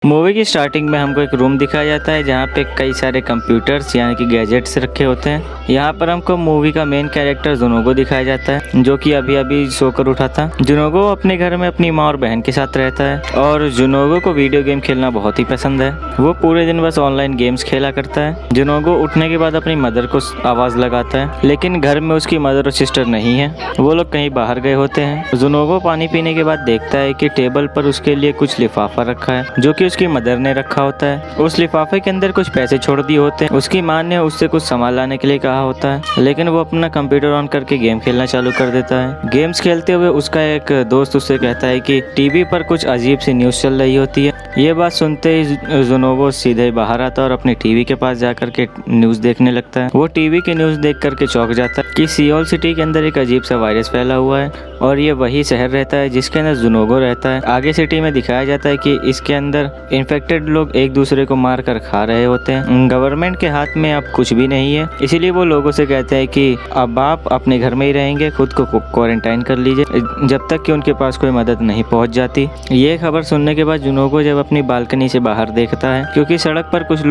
Movie की starting में हमको एक रूम दिखाया जाता है जहाँ पे कई सारे कंप्यूटर्स यानी कि गैजेट्स रखे होते हैं। यहाँ पर हमको मूवी का मेन कैरेक्टर जुनोगो दिखाया जाता है जो कि अभी अभी सोकर उठा था। जुनोगो अपने घर में अपनी माँ और बहन के साथ रहता है और जुनोगो को वीडियो गेम खेलना बहुत ही पसंद है। वो पूरे दिन बस ऑनलाइन गेम्स खेला करता है। जुनोगो उठने के बाद अपनी मदर को आवाज़ लगाता है, लेकिन घर में उसकी मदर और सिस्टर नहीं है, वो लोग कहीं बाहर गए होते हैं। जुनोगो पानी पीने के बाद देखता है कि टेबल पर उसके लिए कुछ लिफाफा रखा है जो कि उसकी मदर ने रखा होता है। उस लिफाफे के अंदर कुछ पैसे छोड़ दिए होते हैं। उसकी माँ ने उससे कुछ सामान लाने के लिए कहा होता है, लेकिन वो अपना कंप्यूटर ऑन करके गेम खेलना चालू कर देता है। गेम्स खेलते हुए उसका एक दोस्त उससे कहता है कि टीवी पर कुछ अजीब सी न्यूज़ चल रही होती है। ये बात सुनते ही जुनोगो सीधे बाहर आता है और अपनी टीवी के पास जाकर के न्यूज़ देखने लगता है। वो टीवी की न्यूज़ देख करके चौंक जाता है कि सियोल सिटी के अंदर एक अजीब सा वायरस फैला हुआ है और ये वही शहर रहता है जिसके अंदर जुनोगो रहता है। आगे सिटी में दिखाया जाता है कि इसके अंदर इन्फेक्टेड लोग एक दूसरे को मार कर खा रहे होते हैं। गवर्नमेंट के हाथ में अब कुछ भी नहीं है, इसीलिए वो लोगों से कहते हैं कि अब आप अपने घर में ही रहेंगे, खुद को क्वारंटाइन कर लीजिए जब तक कि उनके पास कोई मदद नहीं पहुंच जाती। ये खबर सुनने के बाद जुनोगो जब अपनी बालकनी से बाहर देखता है क्योंकि सड़क पर कुछ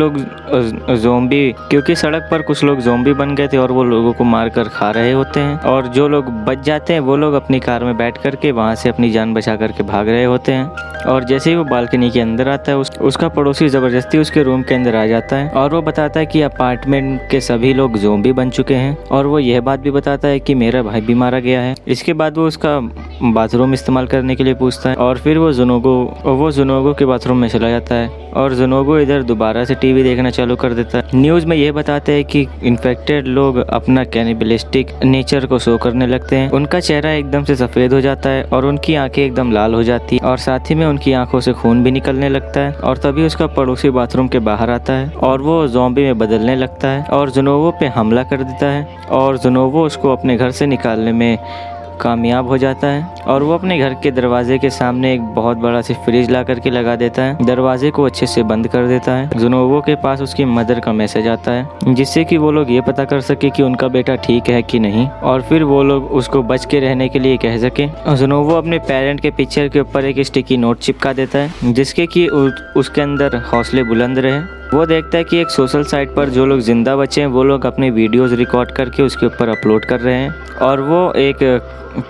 लोग ज़ोंबी बन गए थे और वो लोगों को मार कर खा रहे होते हैं, और जो लोग बच जाते हैं वो लोग अपनी कार में बैठ करके वहाँ से अपनी जान बचा करके भाग रहे होते हैं। और जैसे ही वो बालकनी के अंदर आता है उसका पड़ोसी ज़बरदस्ती उसके रूम के अंदर आ जाता है और वो बताता है कि अपार्टमेंट के सभी लोग ज़ोंबी बन चुके हैं, और वो यह बात भी बताता है कि मेरा भाई भी मारा गया है। इसके बाद वो उसका बाथरूम इस्तेमाल करने के लिए पूछता है और फिर वो जुनोगो के बाथरूम में चला जाता है और जुनोगो इधर दोबारा से टीवी देखना चालू कर देता है। न्यूज़ में यह बताते हैं कि इन्फेक्टेड लोग अपना कैनिबलिस्टिक नेचर को शो करने लगते हैं। उनका चेहरा एकदम से सफ़ेद हो जाता है और उनकी आंखें एकदम लाल हो जाती है और साथ ही में उनकी आंखों से खून भी निकलने लगता है। और तभी उसका पड़ोसी बाथरूम के बाहर आता है और वो ज़ॉम्बी में बदलने लगता है और जुनोगो पे हमला कर देता है और जुनोगो उसको अपने घर से निकालने में कामयाब हो जाता है और वो अपने घर के दरवाजे के सामने एक बहुत बड़ा सी फ्रिज ला करके लगा देता है। दरवाजे को अच्छे से बंद कर देता है। जुनोगो के पास उसकी मदर का मैसेज आता है जिससे कि वो लोग ये पता कर सके कि उनका बेटा ठीक है कि नहीं, और फिर वो लोग उसको बच के रहने के लिए कह सके। जुनोगो अपने पेरेंट के पिक्चर के ऊपर एक स्टिकी नोट चिपका देता है जिसके कि उसके अंदर हौसले बुलंद रहे। वो देखता है कि एक सोशल साइट पर जो लोग जिंदा बचे हैं वो लोग अपने वीडियोस रिकॉर्ड करके उसके ऊपर अपलोड कर रहे हैं और वो एक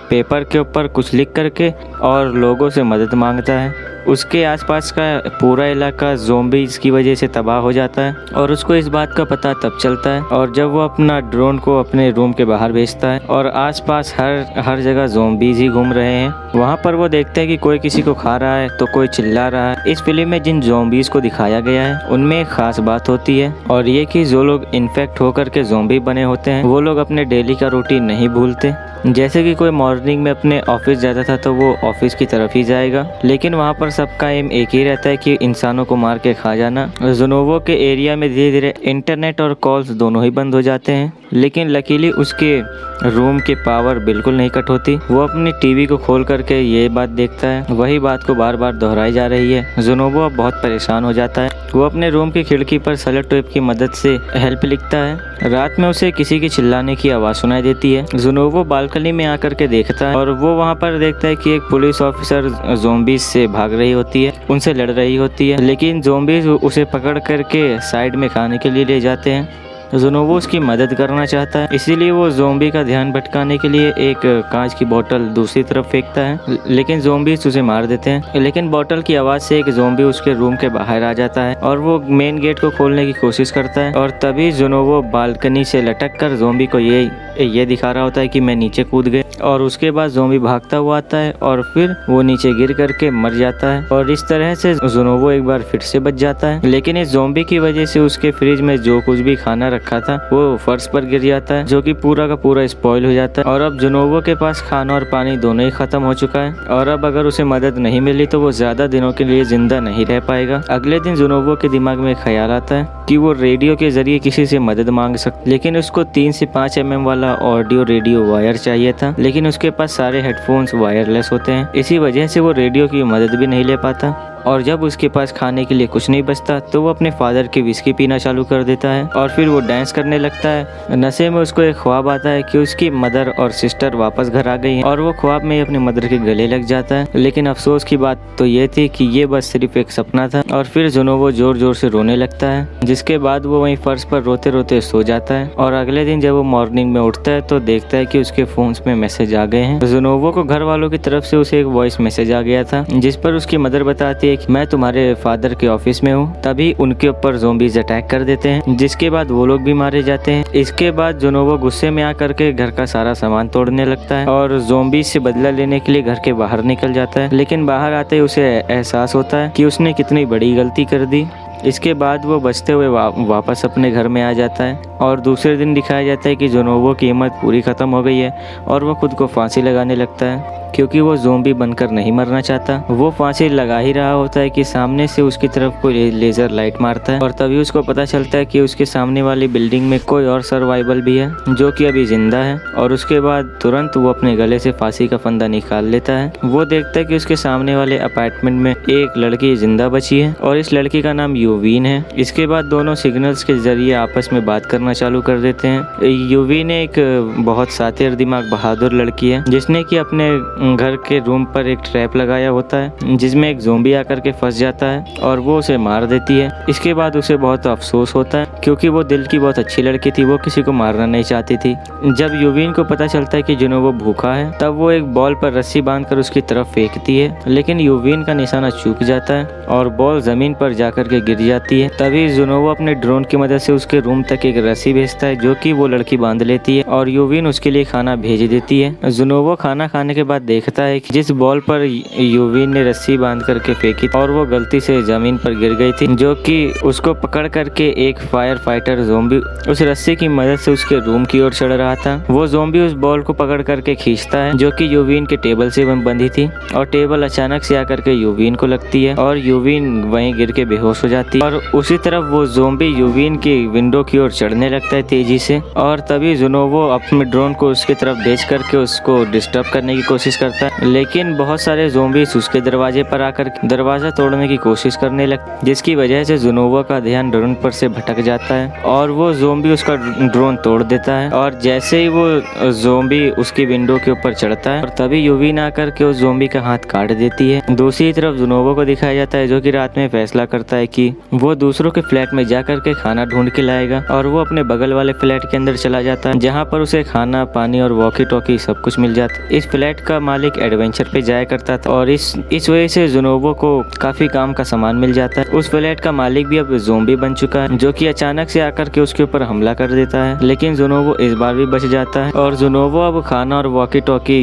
पेपर के ऊपर कुछ लिख करके और लोगों से मदद मांगता है। उसके आसपास का पूरा इलाका ज़ोंबीज़ की वजह से तबाह हो जाता है और उसको इस बात का पता तब चलता है और जब वो अपना ड्रोन को अपने रूम के बाहर भेजता है और आसपास हर जगह ज़ोंबीज़ ही घूम रहे हैं। वहाँ पर वो देखते हैं कि कोई किसी को खा रहा है तो कोई चिल्ला रहा है। इस फिल्म में जिन ज़ोंबीज़ को दिखाया गया है उनमें एक खास बात होती है और ये कि जो लोग इन्फेक्ट होकर के ज़ोंबी बने होते हैं वो लोग अपने डेली का रूटीन नहीं भूलते। जैसे कि कोई मॉर्निंग में अपने ऑफिस जाता था तो वो ऑफिस की तरफ ही जाएगा, लेकिन वहाँ पर सबका एम एक ही रहता है कि इंसानों को मार के खा जाना। जुनोगो के एरिया में धीरे धीरे इंटरनेट और कॉल्स दोनों ही बंद हो जाते हैं, लेकिन लकीली उसके रूम की पावर बिल्कुल नहीं कट होती। वो अपनी टीवी को खोल करके ये बात देखता है, वही बात को बार बार दोहराई जा रही है। जुनोगो अब बहुत परेशान हो जाता है। वो अपने रूम की खिड़की पर सेलो टेप की मदद से हेल्प लिखता है। रात में उसे किसी के चिल्लाने की आवाज़ सुनाई देती है। जुनोगो बालकनी में आकर के देखता है और वो वहाँ पर देखता है कि एक पुलिस ऑफिसर ज़ोंबीज़ से भाग रही होती है, उनसे लड़ रही होती है, लेकिन ज़ोंबीज़ उसे पकड़ करके साइड में खाने के लिए ले जाते हैं। जुनोगो उसकी मदद करना चाहता है, इसीलिए वो ज़ोंबी का ध्यान भटकाने के लिए एक कांच की बोतल दूसरी तरफ फेंकता है, लेकिन ज़ोंबीज़ उसे मार देते हैं। लेकिन बोतल की आवाज़ से एक ज़ोंबी उसके रूम के बाहर आ जाता है और वो मेन गेट को खोलने की कोशिश करता है और तभी जुनोगो बालकनी से लटक कर ज़ोंबी को ये दिखा रहा होता है कि मैं नीचे कूद गए, और उसके बाद ज़ोंबी भागता हुआ आता है और फिर वो नीचे गिर करके मर जाता है और इस तरह से जुनोगो एक बार फिर से बच जाता है। लेकिन इस ज़ोंबी की वजह से उसके फ्रिज में जो कुछ भी खाना रखा था वो फर्श पर गिर जाता है, जो कि पूरा का पूरा स्पॉइल हो जाता है और अब जुनोगो के पास खाना और पानी दोनों ही खत्म हो चुका है और अब अगर उसे मदद नहीं मिली तो वो ज्यादा दिनों के लिए जिंदा नहीं रह पाएगा। अगले दिन जुनोगो के दिमाग में ख्याल आता है कि वो रेडियो के जरिए किसी से मदद मांग सकता, लेकिन उसको 3 से 5 mm वाला ऑडियो रेडियो वायर चाहिए था, लेकिन उसके पास सारे हेडफोन्स वायरलेस होते हैं, इसी वजह से वो रेडियो की मदद भी नहीं ले पाता। और जब उसके पास खाने के लिए कुछ नहीं बचता तो वो अपने फादर की विस्की पीना चालू कर देता है और फिर वो डांस करने लगता है। नशे में उसको एक ख्वाब आता है कि उसकी मदर और सिस्टर वापस घर आ गई हैं और वो ख्वाब में अपने मदर के गले लग जाता है। लेकिन अफसोस की बात तो ये थी कि ये बस सिर्फ एक सपना था। और फिर जुनोवो जोर जोर से रोने लगता है, जिसके बाद वो वहीं फर्श पर रोते रोते सो जाता है। और अगले दिन जब वो मॉर्निंग में उठता है तो देखता है कि उसके फोन में मैसेज आ गए हैं। जुनोवो को घर वालों की तरफ से उसे एक वॉइस मैसेज आ गया था, जिस पर उसकी मदर बताती है कि मैं तुम्हारे फादर के ऑफिस में हूँ। तभी उनके ऊपर ज़ोंबीज अटैक कर देते हैं, जिसके बाद वो लोग भी मारे जाते हैं। इसके बाद जुनोवो गुस्से में आकर के घर का सारा सामान तोड़ने लगता है और ज़ोंबीज से बदला लेने के लिए घर के बाहर निकल जाता है। लेकिन बाहर आते ही उसे एहसास होता है कि उसने कितनी बड़ी गलती कर दी। इसके बाद वो बचते हुए वापस अपने घर में आ जाता है और दूसरे दिन दिखाया जाता है कि जुनोवो की हिम्मत पूरी ख़त्म हो गई है और वो खुद को फांसी लगाने लगता है, क्योंकि वो ज़ोंबी बनकर नहीं मरना चाहता। वो फांसी लगा ही रहा होता है कि सामने से उसकी तरफ कोई लेज़र लाइट मारता है और तभी उसको पता चलता है कि उसके सामने वाली बिल्डिंग में कोई और सर्वाइवल भी है जो कि अभी जिंदा है। और उसके बाद तुरंत वो अपने गले से फांसी का फंदा निकाल लेता है। वो देखता है कि उसके सामने वाले अपार्टमेंट में एक लड़की जिंदा बची है और इस लड़की का नाम यूवीन है। इसके बाद दोनों सिग्नल्स के जरिए आपस में बात करना चालू कर देते हैं। यूवीन एक बहुत सातिर दिमाग बहादुर लड़की है, जिसने कि अपने घर के रूम पर एक ट्रैप लगाया होता है जिसमें एक ज़ोंबी आकर के फंस जाता है और वो उसे मार देती है। इसके बाद उसे बहुत अफसोस होता है, क्योंकि वो दिल की बहुत अच्छी लड़की थी, वो किसी को मारना नहीं चाहती थी। जब यूवीन को पता चलता है कि जुनोवो भूखा है, तब वो एक बॉल पर रस्सी बांधकर उसकी तरफ फेंकती है, लेकिन यूवीन का निशाना चूक जाता है और बॉल जमीन पर जाकर के गिर जाती है। तभी जुनोवो अपने ड्रोन की मदद से उसके रूम तक एक रस्सी भेजता है, जो कि वो लड़की बांध लेती है और यूवीन उसके लिए खाना भेज देती है। जुनोवो खाना खाने के बाद देखता है कि जिस बॉल पर यूवीन ने रस्सी बांध करके फेंकी और वो गलती से जमीन पर गिर गई थी, जो कि उसको पकड़ करके एक फायर फाइटर ज़ोंबी उस रस्सी की मदद से उसके रूम की ओर चढ़ रहा था। वो ज़ोंबी उस बॉल को पकड़ करके खींचता है, जो कि यूवीन के टेबल से बंधी थी और टेबल अचानक से आकर के यूवीन को लगती है और यूवीन वहीं गिर के बेहोश हो जाती है। और उसी तरफ वो ज़ोंबी यूवीन की विंडो की ओर चढ़ने लगता है तेजी से और तभी जुनोवो अपने ड्रोन को उसकी तरफ भेज करके उसको डिस्टर्ब करने की कोशिश करता है, लेकिन बहुत सारे ज़ोंबीज उसके दरवाजे पर आकर दरवाजा तोड़ने की कोशिश करने लगते, जिसकी वजह से जुनोवो का ध्यान ड्रोन पर से भटक जाता है और वो ज़ोंबी उसका ड्रोन तोड़ देता है। और जैसे ही वो ज़ोंबी उसकी विंडो के ऊपर चढ़ता है और तभी यूवीन आकर के उस ज़ोंबी का हाथ काट देती है। दूसरी तरफ जुनोवो को दिखाया जाता है, जो कि रात में फैसला करता है कि वो दूसरों के फ्लैट में जाकर के खाना ढूंढ के लाएगा और वो अपने बगल वाले फ्लैट के अंदर चला जाता है, जहाँ पर उसे खाना पानी और वॉकी टॉकी सब कुछ मिल जाता है। इस फ्लैट का मालिक एडवेंचर पे जाया करता था और इस वजह से जुनोवो को काफी काम का सामान मिल जाता है। उस फ्लैट का मालिक भी अब ज़ोंबी बन चुका है, जो कि अचानक से आकर के उसके ऊपर हमला कर देता है, लेकिन जुनोवो इस बार भी बच जाता है और जुनोवो अब खाना और वॉकी टॉकी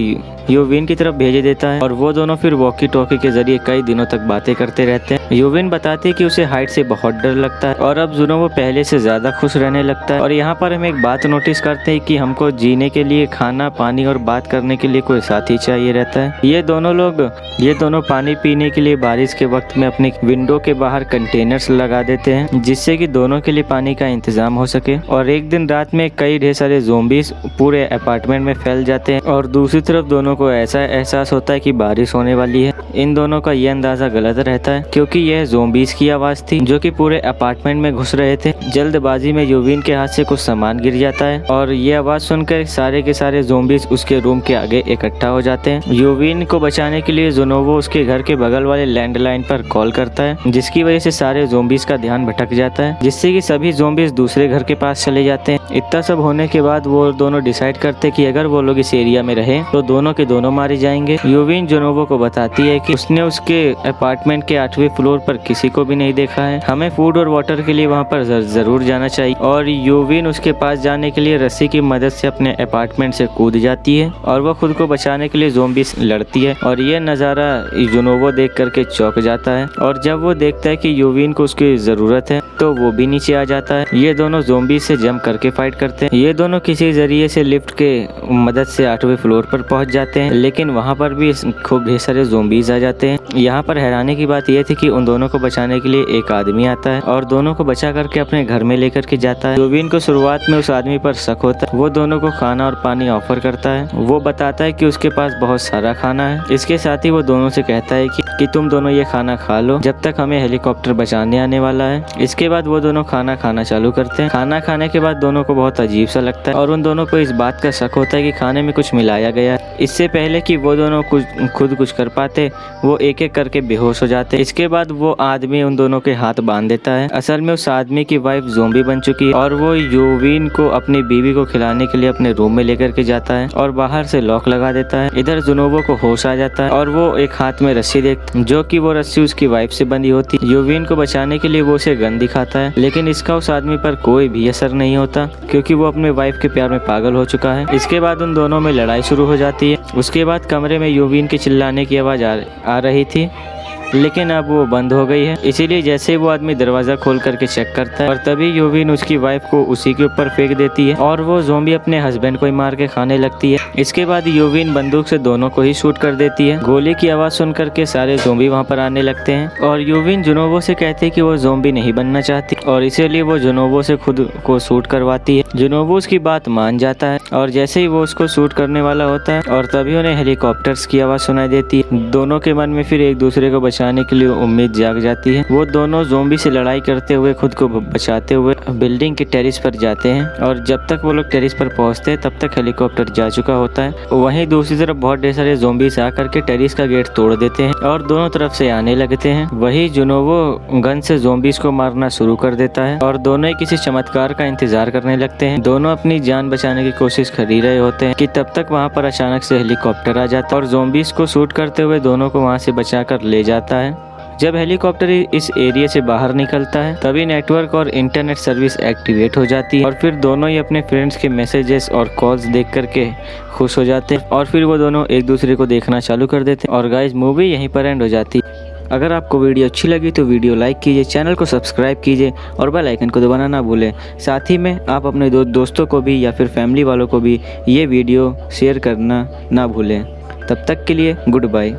यूवीन की तरफ भेज देता है और वो दोनों फिर वॉकी टॉकी के जरिए कई दिनों तक बातें करते रहते हैं। यूवीन बताती है कि उसे हाइट से बहुत डर लगता है और अब जुनोवो पहले से ज्यादा खुश रहने लगता है। और यहाँ पर हम एक बात नोटिस करते हैं कि हमको जीने के लिए खाना पानी और बात करने के लिए कोई साथी चाहिए रहता है। ये दोनों पानी पीने के लिए बारिश के वक्त में अपनी विंडो के बाहर कंटेनर्स लगा देते हैं, जिससे कि दोनों के लिए पानी का इंतजाम हो सके। और एक दिन रात में कई ढेर सारे ज़ोंबीज पूरे अपार्टमेंट में फैल जाते हैं और दूसरी तरफ दोनों को ऐसा एहसास होता है कि बारिश होने वाली है। इन दोनों का ये अंदाजा गलत रहता है, क्योंकि यह ज़ोंबीज की आवाज़ थी जो कि पूरे अपार्टमेंट में घुस रहे थे। जल्दबाजी में यूवीन के हाथ से कुछ सामान गिर जाता है और ये आवाज़ सुनकर सारे के सारे ज़ोंबीज उसके रूम के आगे इकट्ठा हो जाते हैं। यूवीन को बचाने के लिए जुनोवो उसके घर के बगल वाले लैंडलाइन पर कॉल करता है, जिसकी वजह से सारे ज़ोंबीज का ध्यान भटक जाता है, जिससे कि सभी ज़ोंबीज दूसरे घर के पास चले जाते हैं। इतना सब होने के बाद वो दोनों डिसाइड करते कि अगर वो लोग इस एरिया में रहे तो दोनों के दोनों मारे जाएंगे। यूवीन जुनोवो को बताती है कि उसने उसके अपार्टमेंट के 8वें फ्लोर पर किसी को भी नहीं देखा है, हमें फूड और वाटर के लिए वहाँ पर जरूर जाना चाहिए। और यूवीन उसके पास जाने के लिए रस्सी की मदद से अपने अपार्टमेंट से कूद जाती है और वो खुद को बचाने के लिए ज़ोंबी लड़ती है और ये नज़ारा जुनोवो देख करके चौंक जाता है। और जब वो देखता है कि यूवीन को उसकी ज़रूरत है तो वो भी नीचे आ जाता है। ये दोनों ज़ॉम्बी से जंप करके फाइट करते हैं। ये दोनों किसी जरिए से लिफ्ट के मदद से 8वें फ्लोर पर पहुंच जाते हैं, लेकिन वहां पर भी खूब ढेर सारे ज़ॉम्बीज आ जाते हैं। यहाँ पर हैरानी की बात यह थी कि उन दोनों को बचाने के लिए एक आदमी आता है और दोनों को बचा करके अपने घर में लेकर के जाता है। योविन को शुरुआत में उस आदमी पर शक होता है। वो दोनों को खाना और पानी ऑफर करता है। वो बताता है कि उसके पास बहुत सारा खाना है। इसके साथ ही वो दोनों से कहता है कि तुम दोनों ये खाना खा लो जब तक हमें हेलीकॉप्टर बचाने आने वाला है। इसके बाद वो दोनों खाना खाना चालू करते हैं। खाना खाने के बाद दोनों को बहुत अजीब सा लगता है और उन दोनों को इस बात का शक होता है कि खाने में कुछ मिलाया गया है। इससे पहले कि वो दोनों खुद कुछ कर पाते, वो एक एक करके बेहोश हो जाते। इसके बाद वो आदमी उन दोनों के हाथ बांध देता है। असल में उस आदमी की वाइफ ज़ॉम्बी बन चुकी है और वो योविन को अपनी बीवी को खिलाने के लिए अपने रूम में लेकर के जाता है और बाहर से लॉक लगा देता है। इधर जुनोबो को होश आ जाता है और वो एक हाथ में रस्सी देखता, जो कि वो रस्सी उसकी वाइफ से बंधी होती। योविन को बचाने के लिए वो उसे गन दिखाता है, लेकिन इसका उस आदमी पर कोई भी असर नहीं होता क्योंकि वो अपने वाइफ के प्यार में पागल हो चुका है। इसके बाद उन दोनों में लड़ाई शुरू हो जाती है। उसके बाद कमरे में योविन के चिल्लाने की आवाज आ रही थी, लेकिन अब वो बंद हो गई है। इसीलिए जैसे वो आदमी दरवाजा खोल करके चेक करता है और तभी योविन उसकी वाइफ को उसी के ऊपर फेंक देती है और वो ज़ॉम्बी अपने हस्बैंड को ही मार के खाने लगती है। इसके बाद योविन बंदूक से दोनों को ही शूट कर देती है। गोली की आवाज सुन करके सारे ज़ॉम्बी वहाँ पर आने लगते हैं और योविन जुनोबो से कहती है कि वो ज़ॉम्बी नहीं बनना चाहती और इसीलिए वो जुनोबो से खुद को शूट करवाती है। जुनोबो उसकी बात मान जाता है और जैसे ही वो उसको शूट करने वाला होता है और तभी उन्हें हेलीकॉप्टर्स की आवाज सुनाई देती है। दोनों के मन में फिर एक दूसरे को बचाने के लिए उम्मीद जाग जाती है। वो दोनों ज़ॉम्बी से लड़ाई करते हुए खुद को बचाते हुए बिल्डिंग के टेरिस पर जाते हैं और जब तक वो लोग टेरिस पर पहुंचते हैं तब तक हेलीकॉप्टर जा चुका होता है। वहीं दूसरी तरफ बहुत ढेर सारे ज़ॉम्बीज आकर के टेरिस का गेट तोड़ देते हैं और दोनों तरफ से आने लगते हैं। वही जुनोबो गन से ज़ॉम्बीज को मारना शुरू कर देता है और दोनों ही किसी चमत्कार का इंतजार करने लगते हैं। दोनों अपनी जान बचाने की कोशिश कर ही रहे होते हैं कि तब तक वहाँ पर अचानक से हेलीकॉप्टर आ जाता है और ज़ॉम्बीज को शूट करते हुए दोनों को वहाँ से बचा कर ले जाता है। जब हेलीकॉप्टर इस एरिया से बाहर निकलता है तभी नेटवर्क और इंटरनेट सर्विस एक्टिवेट हो जाती है और फिर दोनों ही अपने फ्रेंड्स के मैसेजेस और कॉल्स देख करके खुश हो जाते हैं और फिर वो दोनों एक दूसरे को देखना चालू कर देते हैं। और गाइस, मूवी यहीं पर एंड हो जाती है। अगर आपको वीडियो अच्छी लगी तो वीडियो लाइक कीजिए, चैनल को सब्सक्राइब कीजिए और बेल आइकन को दबाना ना भूलें। साथ ही में आप अपने दोस्तों को भी या फिर फैमिली वालों को भी ये वीडियो शेयर करना ना भूलें। तब तक के लिए गुड बाय।